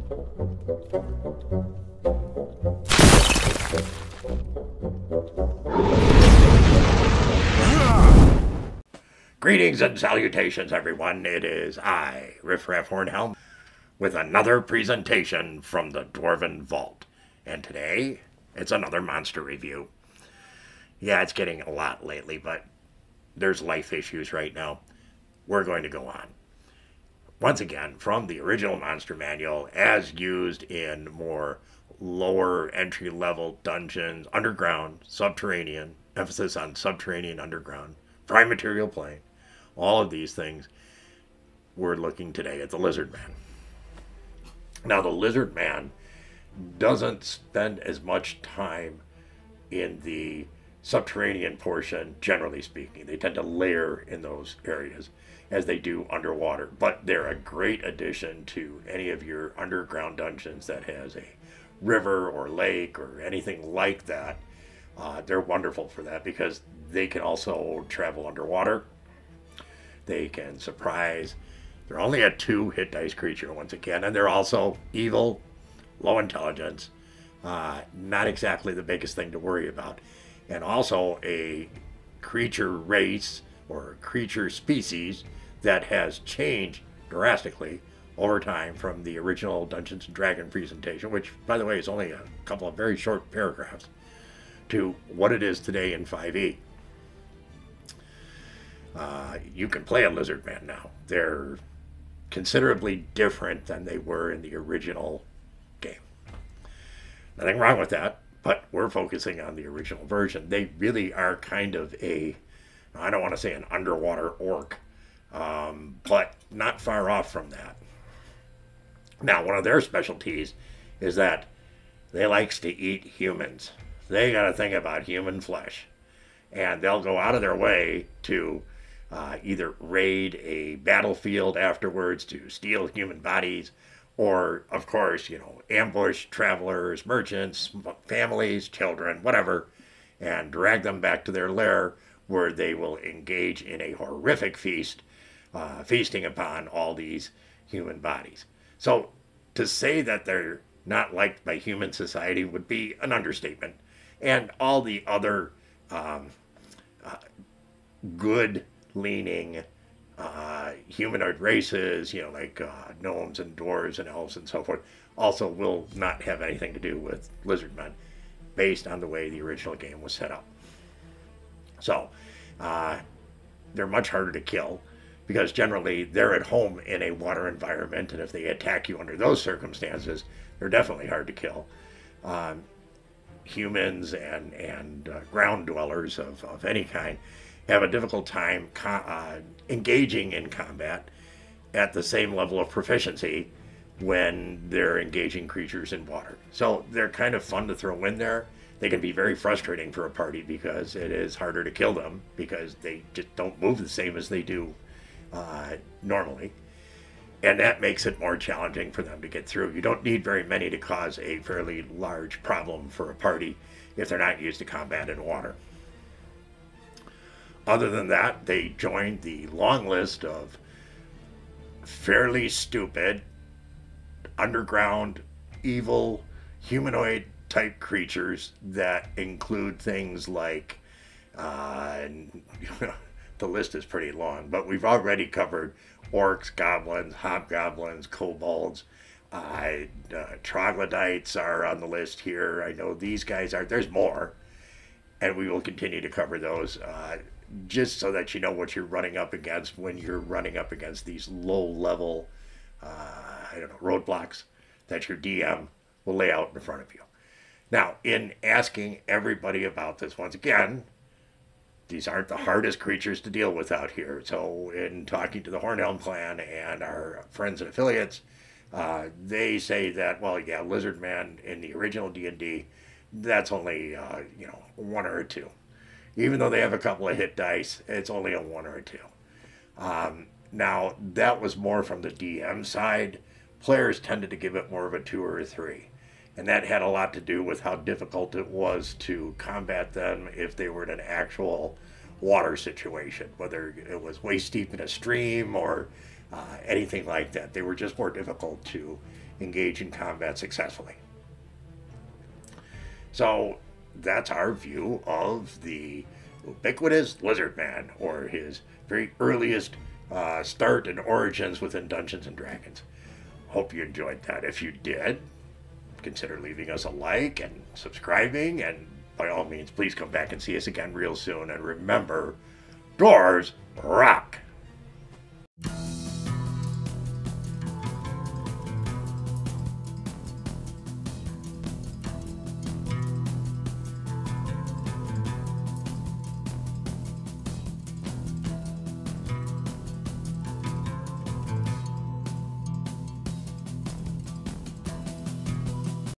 Greetings and salutations, everyone. It is I, Riffraff Hornhelm, with another presentation from the Dwarven Vault. And today, it's another monster review. Yeah, it's getting a lot lately, but there's life issues right now. We're going to go on. Once again, from the original monster manual, as used in more lower entry-level dungeons, underground, subterranean, emphasis on subterranean, underground, prime material plane, all of these things, we're looking today at the Lizard Man. Now, the Lizard Man doesn't spend as much time in the subterranean portion, generally speaking. They tend to lair in those areas as they do underwater, but they're a great addition to any of your underground dungeons that has a river or lake or anything like that. They're wonderful for that because they can also travel underwater. They can surprise. They're only a 2 hit dice creature once again, and they're also evil, low intelligence, not exactly the biggest thing to worry about, and also a creature race or creature species that has changed drastically over time from the original Dungeons and Dragons presentation, which, by the way, is only a couple of very short paragraphs, to what it is today in 5e. You can play a Lizard Man now. They're considerably different than they were in the original game. Nothing wrong with that, but we're focusing on the original version. They really are kind of a, I don't want to say an underwater orc, but not far off from that. Now, one of their specialties is that they likes to eat humans. They got to think about human flesh, and they'll go out of their way to either raid a battlefield afterwards to steal human bodies, or, of course, ambush travelers, merchants, families, children, whatever, and drag them back to their lair where they will engage in a horrific feast, feasting upon all these human bodies. So to say that they're not liked by human society would be an understatement. And all the other good-leaning humanoid races, like gnomes and dwarves and elves and so forth, also will not have anything to do with lizardmen based on the way the original game was set up. So they're much harder to kill because generally they're at home in a water environment, and if they attack you under those circumstances, they're definitely hard to kill. Humans and ground dwellers of any kind have a difficult time engaging in combat at the same level of proficiency when they're engaging creatures in water. So they're kind of fun to throw in there. They can be very frustrating for a party because it is harder to kill them because they just don't move the same as they do normally. And that makes it more challenging for them to get through. You don't need very many to cause a fairly large problem for a party if they're not used to combat in water. Other than that, they joined the long list of fairly stupid, underground, evil, humanoid type creatures that include things like, the list is pretty long, but we've already covered orcs, goblins, hobgoblins, kobolds, troglodytes are on the list here. I know these guys are. There's more, and we will continue to cover those just so that you know what you're running up against when you're running up against these low-level, roadblocks that your DM will lay out in front of you. Now, in asking everybody about this, once again, these aren't the hardest creatures to deal with out here. So in talking to the HornhelmClan and our friends and affiliates, they say that, well, yeah, Lizard Man in the original D&D, that's only, 1 or 2. Even though they have a couple of hit dice, it's only a 1 or a 2. Now, that was more from the DM side. Players tended to give it more of a 2 or a 3. And that had a lot to do with how difficult it was to combat them if they were in an actual water situation, whether it was waist deep in a stream or anything like that. They were just more difficult to engage in combat successfully. So that's our view of the ubiquitous lizard man, or his very earliest start and origins within Dungeons and Dragons. Hope you enjoyed that. If you did, consider leaving us a like and subscribing, and by all means, please come back and see us again real soon. And remember, doors rock!